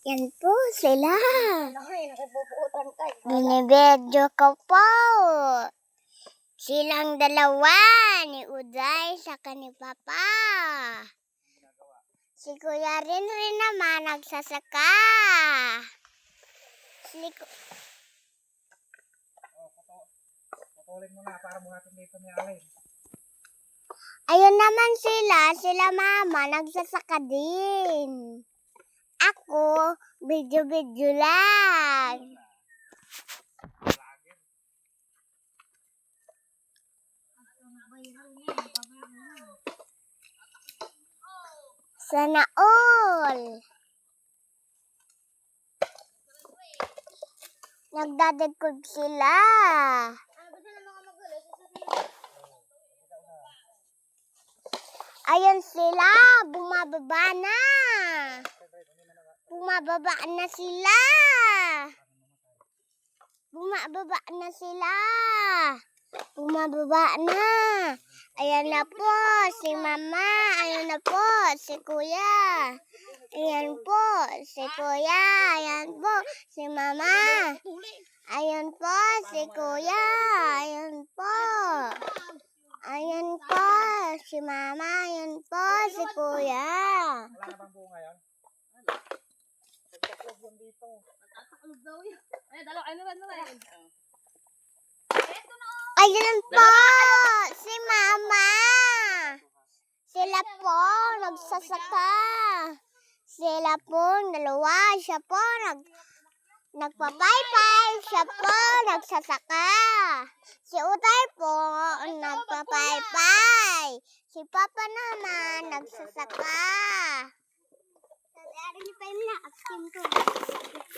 Yan po sila. Nakipupuutan ka. Binibedyo ko po. Silang dalawa ni Uday sa ni Papa. Si Kuya rin naman nagsasaka. Patuloy mo na para buhatin dito ni Alin. Ayun naman sila mama nagsasaka din. Ako, video-video lang. Sana all. Nagdadagkog sila. Ayun sila, bumababa na. Bumababa na sila. Bumababa na sila. Bumababa na. Ayan na po si Mama. Ayan na po si Kuya. Ayan po si Kuya. Ayan po si Mama. Ayan po si Kuya. Ayan po. Ayan po si Mama. Ayan po si Kuya. Wala na bang bunga yan? Nagtaklog yan dito. Nagtaklog daw yan. Ay, dalaw. Ay, naman. Ayan po si Mama. Sila po nagsasaka. Sila po dalawa. Siya po nagpapaypay. Siya po nagsasaka. Si Uday po nagpapaypay. Si Papa naman nagsasaka. Tadi ada ni Pemna, akin ko.